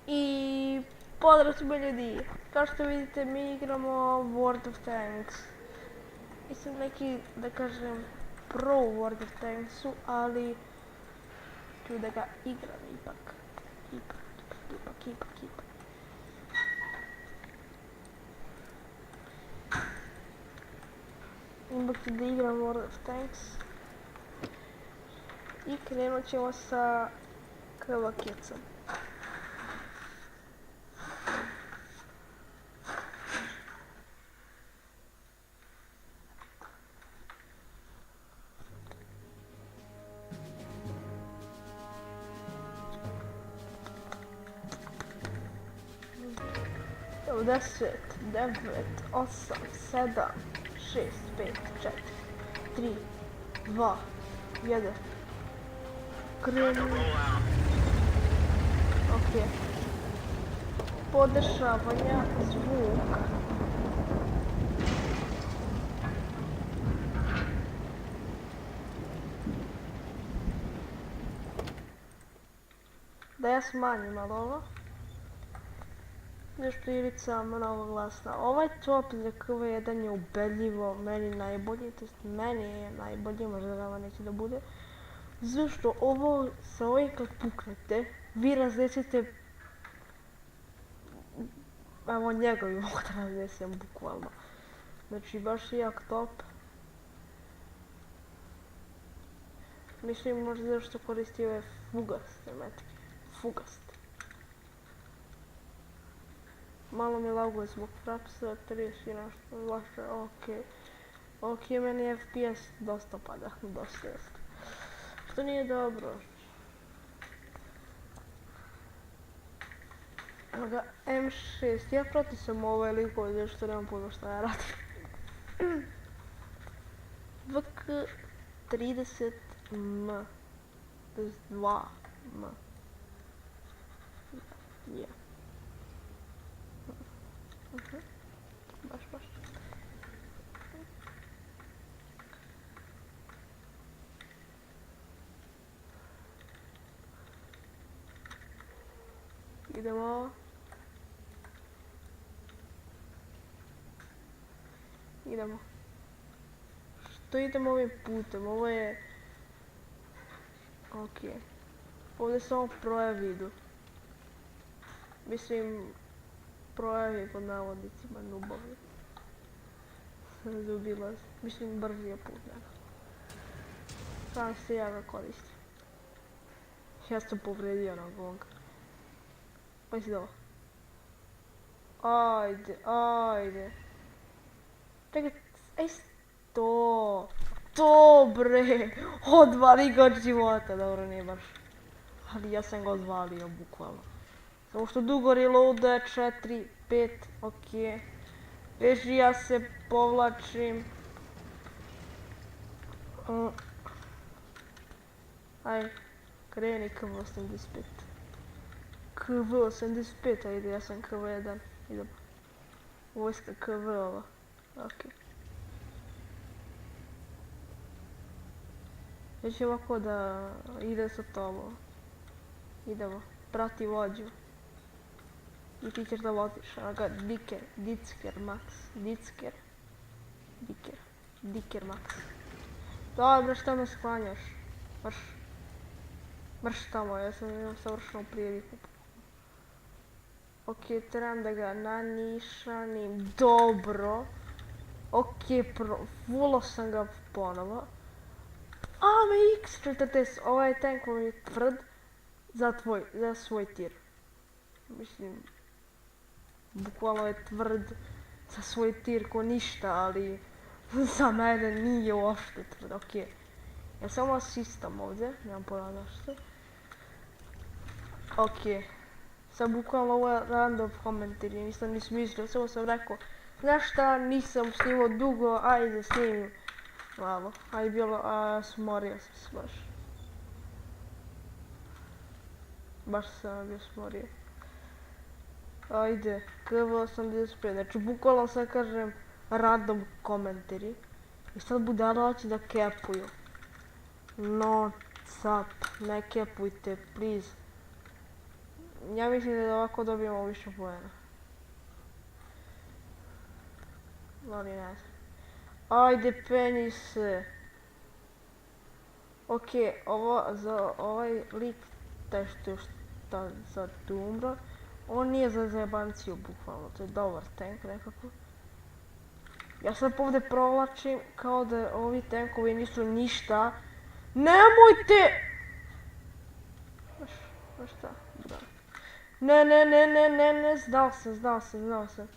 I pozdrav svima ljudi, kao što vidite mi igramo World of Tanks. Nisam neki, da kažem, pro u World of Tanksu, ali ću da ga igram ipak. Ipak. Ipak ću da igram World of Tanks. I krenut ćemo sa krvakecom. Evo 10, 9, 8, 7, 6, 5, 4, 3, 2, 1. Krenu. Ok. Podešavanja, zvuk. Da ja smanjim malo ovo. Nešto Irica mnogo glasna. Ovaj top za KV1 je ubedljivo meni najbolji, to jest meni je najbolji, možda vama neće da bude. Zašto ovo, sa ovim kad puknete, vi razdećete, evo njega bi mogu da razdećem bukvalno. Znači baš je jak top. Mislim možda zašto koristi ove fugaste metke. Fugaste. Malo mi laguje zbog frapsa, 30 i nešto, loše, ok, meni FPS dosta pada, dosta jeste. Što nije dobro. Evo ga, M6, ja protiv sam ovaj likove, zašto nemam pojma šta ja radim. VK 30M, to je 2M. Je. Baš. Idemo. Što idemo ovim putem? Ovo je... Ok. Ovdje samo projevi idu. Mislim... Projevi pod navodnicima nubovi. Zaobilaz. Mislim brži je put njega. Sam se ja ga koristim. Ja sam povredio na gonga. Pa si dao. Ajde. Čekaj, to bre, odvali ga od života, dobro nije baš. Ali ja sam ga odvalio, bukvalno. Samo što dugo reloada, 4, 5, ok. Beži, ja se povlačim. Aj, kreni KV85. KV85, ajde, ja sam KV1. Idemo. Vojska KV ova. Ok. Ja ću ovako da ide sa tobom. Idemo, prati vođu. I ti ćeš da voziš, ono ga, Dicker Max. Dobro, šta me sklanjaš? Marš tamo, ja sam imam savršenu priliku. Ok, trebam da ga nanišanim, dobro. Ok, vulo sam ga ponovo. X40, ovaj tank je tvrd za svoj tir. Mislim, bukvalno je tvrd za svoj tir ko ništa, ali za mene nije uopšte tvrd, ok. Ja samo asistam ovdje, nemam pojma zašto. Ok, sad bukvalno ovo je random komentar, nisam ni smislio, samo sam rekao, znaš šta, nisam snimao dugo, ajde snimim malo, smorio sam se baš. Baš sam bio smorio. Ajde, KV85, znači bukvalno sad kažem random komentari. I sad budala hoće da kepuju. No, cap, ne kepujte, please. Ja mislim da ovako dobijemo više poena. Ali ne znam. Ajde, penji se. Ok, za ovaj lik, taj što je sad tu umro, on nije za zajebanciju bukvalno, to je dobar tank nekako. Ja sad ovdje provlačim kao da ovi tankovi nisu ništa. Nemojte! Znaš šta? Da. Ne, znao sam.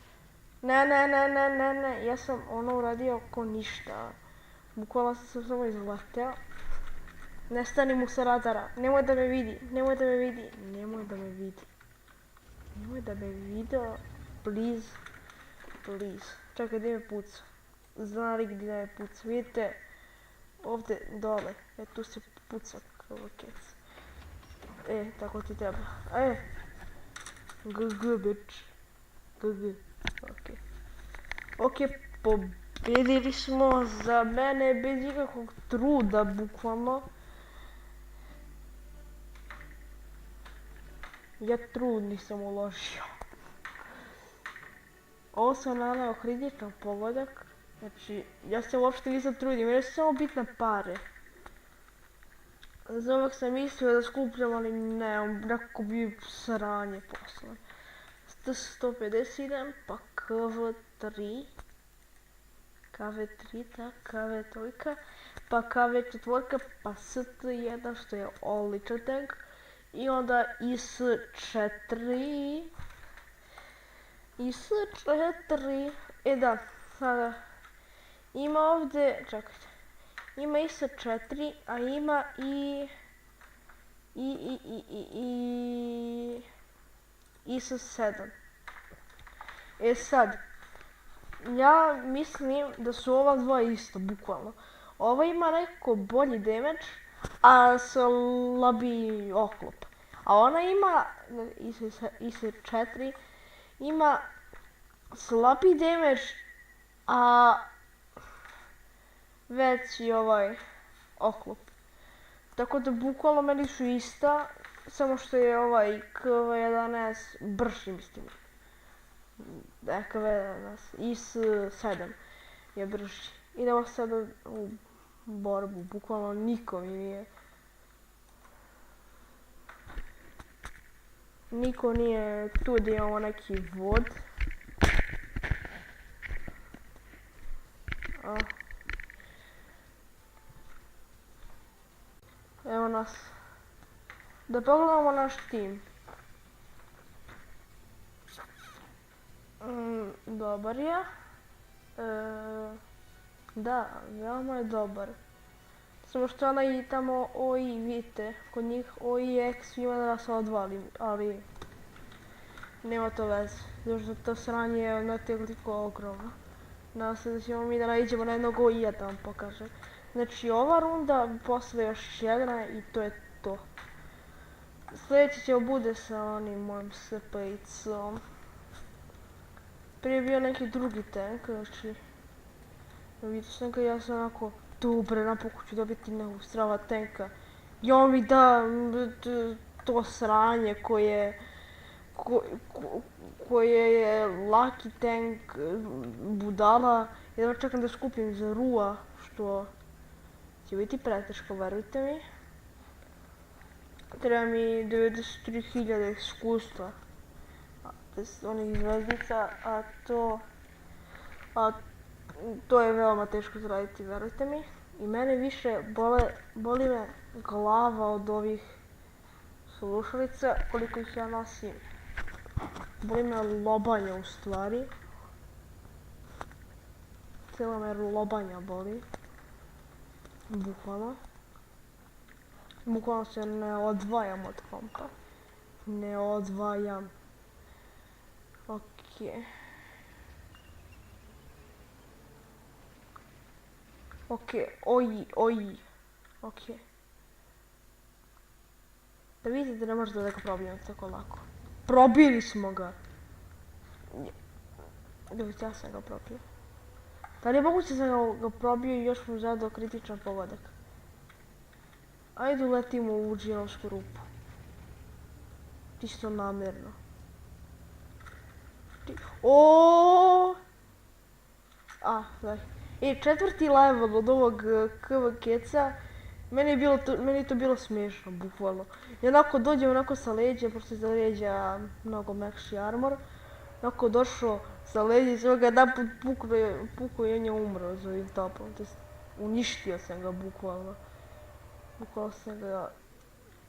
Ne, ja sam ono uradio ko ništa. Bukvalno sam se samo izleteo. Nestani mu sa radara, nemoj da me vidi. Please. Čekaj, gdje me puca? Zna li gdje me puca? Vidite, ovdje dole, tu se puca kao kec. Tako ti treba. GG, bitch. GG. Ok, pobjedili smo, za mene bez ikakvog truda, bukvalno. Ja trud nisam uložio. Ovo sam naneo kritičan pogodak. Znači, ja se uopšte nisam trudio, meni su samo bitne pare. Za ovak sam mislio da skupljam, ali ne, nekako bi sranje posle. 150 pa KV3. KV3, tak, KV3, pa KV4, pa ST1 što je odličan tank. I onda IS-4. Da, sada. Ima ovdje, čekajte. Ima IS-4, a ima i IS-7. Sad, ja mislim da su ova dva isto, bukvalno. Ova ima neko bolji damage, a slabiji oklop. A ona ima, IS-4, ima slabiji damage, a veći oklop. Tako da bukvalno meni su ista, samo što je ovaj KV11 brži, mislim. KV11, IS-7 je brži. Idemo sada u borbu, bukvalno niko mi nije. Niko nije tu da imamo neki vod. Evo nas. Da pogledamo naš tim. Dobar je. Da, veoma je dobar. Samo što ona i tamo OI, vidite, kod njih OI-X ima da se odvali, ali nema to veze. Zato što to sranje je na toliko ogromno. Nadam se da ćemo mi da naiđemo na jednog OI-a da vam pokažem. Znači ova runda, posle još jedna i to je to. Sljedeći će bude sa onim mojim SP-icom. Prije je bio neki drugi tank, znači... Vidio sam ga, ja sam onako... Dobre, napokon ću dobiti nekog strava tanka. I on mi da to sranje koje je laki tank, budala. Jedva čekam da skupim za Rua, što će biti preteško, verujte mi. Treba mi 93.000 iskustva. Onih zvezdica, a to je veoma teško zaraditi, verujte mi. I mene više boli me glava od ovih slušalica, koliko ih ja nosim. Boli me lobanja u stvari. Cijela me lobanja boli. Bukvalno. Bukvalno se ne odvajam od kompa. Ne odvajam. Okej. Oji. Okej. Da vidite da ne možete da ga probijemo tako lako. Probili smo ga! Vidite, ja sam ga probio. Da li je moguće da sam ga probio i još mu zadao kritičan pogodak? Ajde uletimo u džinovsku rupu. Čisto namjerno. O. Daj. Četvrti level od ovog KV keca, meni je to bilo smiješno, bukvalno. I onako dođe onako sa leđa, pošto je za leđa mnogo mekši armor. Onako došao sa leđa i sve ga jedan put pukao i on je umro za ovim topom. Uništio sam ga bukvalno. Bukvalno sam ga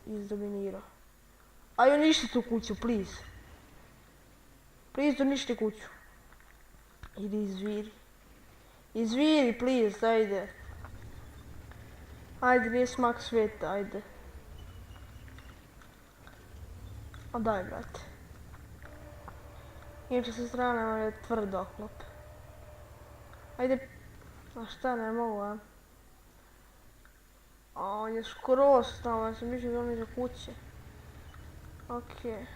izdominirao. Aj uništi tu kuću, please. Please uništi kuću. Ili izviri. Izviri, please, ajde. Ajde, nije smak svijeta, ajde. A daj, brate. Inače sa strane je tvrd oklop. Ajde. A šta, ne mogu, a? On je skroz tamo, ja sam mislio da on iza kuće. Okej.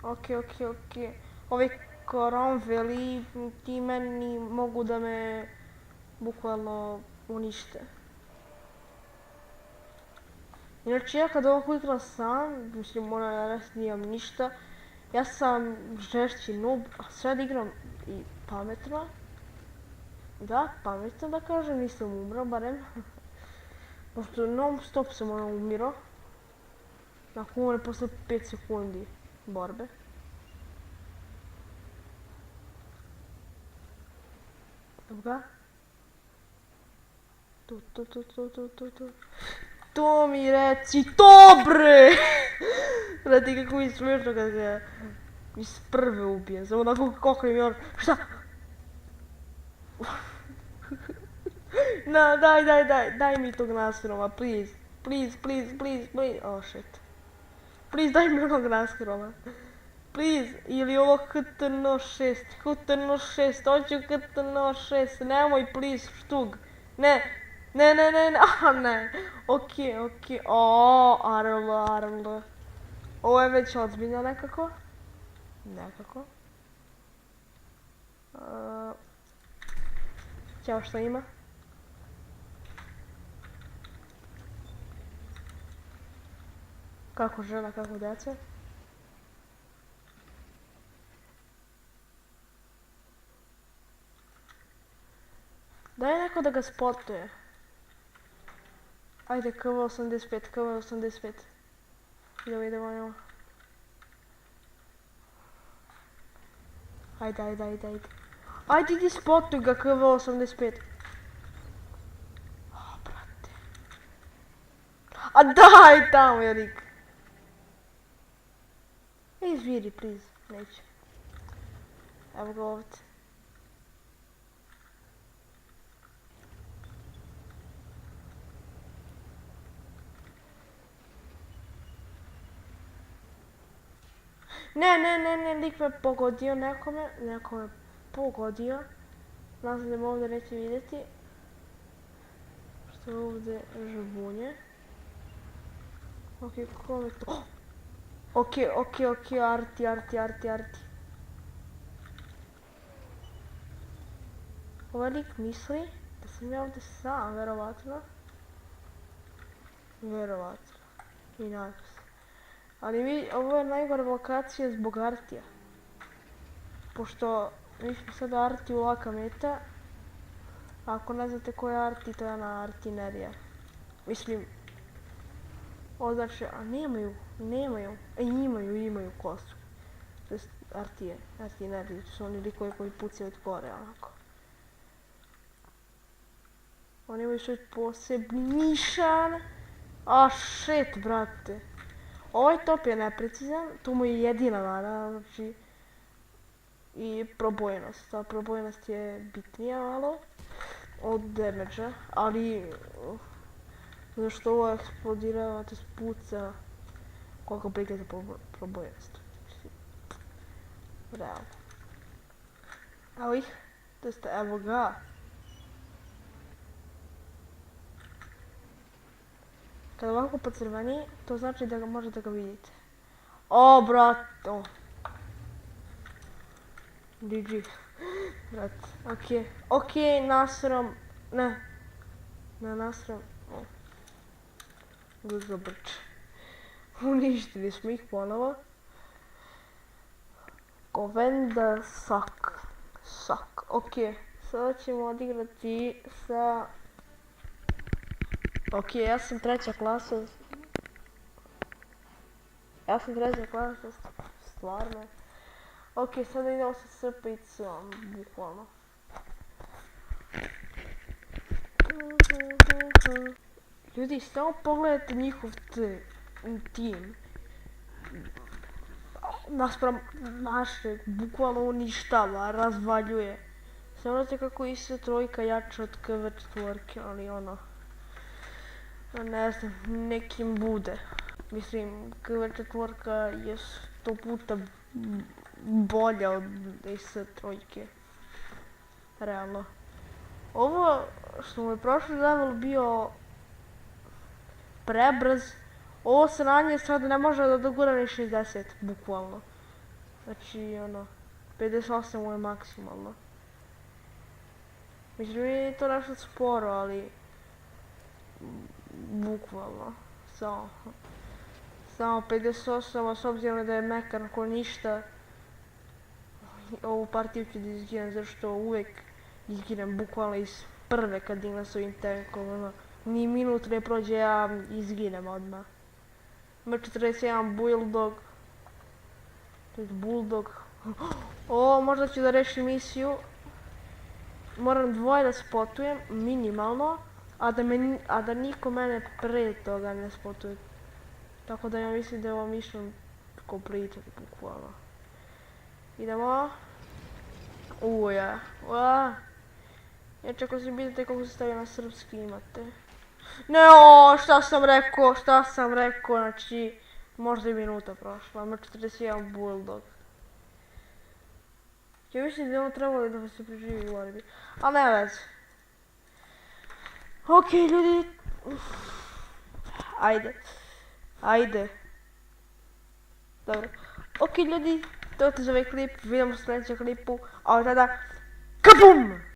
Okej. Ovi koronveli, ti meni mogu da me bukvalno unište. Inače, ja kad ovako igram sam, mislim, nimam ništa, ja sam žešći noob, a sad igram i pametno. Da, pametno da kažem, nisam umro barem. Pošto non stop sam umirao. Nakon umre posle 5 sekundi borbe. Evo ga. Tu. To mi reci, to bre! Znate kako mi je smiješno kad ga iz prve ubije. Samo onako kako im je on... Šta? No, daj mi tog naskroma, please. Please. Oh shit. Please daj mi onog naskroma. Please, ili ovo HTNO 6, hoću HTNO 6, nemoj please, štug. Ne, okej, Arlo. Ovo je već ozbiljno nekako. Ćao, šta ima? Kako žena, kako djeca? Daj neko da ga spotuje. Ajde, KV85. Idemo. Ajde. Ajde, idi spotuj ga, KV85. Brate. A daj tamo, Erik. Izviri, please. Neće. Evo ga ovdje. Ne, lik me pogodio nekome pogodio. Nadam se da me ovdje neće vidjeti. Što je ovdje žbunje. Okej, ko me to... Okej, arti. Ovaj lik misli da sam ja ovdje sam, verovatno. I nadam se. Ali ovo je najgora lokacija zbog Artija. Pošto mi smo sada Arti u laka meta. Ako ne znate ko je Arti, to je ona Artinerija. Mislim, označe, a nemaju. Imaju kosu. To jest Artinerije, to su oni likovi koji pucaju od gore, onako. Oni imaju svoj posebni nišan. Shit, brate. Ovaj top je neprecizan, to mu je jedina mana, znači... I probojnost, ta probojnost je bitnija malo od damage-a, ali... Zašto ovo eksplodira, to spuca... Koliko briga za probojnost. Realno. Evo ih, to jest evo ga. Kada ovako pocrveni, to znači da ga možete ga vidite. O, brat, o. GG. Brat, okej, nasrom, ne nasrom, o. Guzo brč. Uništili smo ih ponovo. Govenda sak. Ok, sada ćemo odigrati sa... Ok, ja sam treća klasa. Stvarno. Ok, sada idemo sa SP i C-om, bukvalno. Ljudi, samo pogledajte njihov tim. Naspram našeg, bukvalno uništava, razvaljuje. Samo znate kako i sve trojka jača od KV4, ali ono... Ne znam, nekim bude. Mislim, KV4 je 100 puta bolja od IS-3. Realno. Ovo što mu je prošli level bio prebrz, ovo sranje sad ne može da dogura ni 60, bukvalno. Znači, ono, 58 mu je maksimalno. Mislim, nije to nešto sporo, ali... Bukvalno. Samo 58, a s obzirom da je mekan ko ništa, ovu partiju ću da izginem, zašto uvijek izginem bukvalno iz prve kad igram s ovim tankom, ono, ni minut ne prođe, ja izginem odmah. M41 Bulldog. O, možda ću da rešim misiju. Moram dvoje da spotujem, minimalno, a da niko mene pre toga ne spotuje. Tako da ja mislim da je ovo mission completed, bukvalno. Idemo. Uja. Inače, ako se pitate kako se stavio na srpski, imate. Ne, šta sam rekao, znači, možda i minuta prošla, M41 Bulldog. Ja mislim da je ono trebalo da se preživi u Orbi, ali ne veze. Ok, ljudi. Ajde. Dobro. Ok, ljudi, to je za ovaj klip, vidimo se u sljedećem klipu, a od tada, KABUM!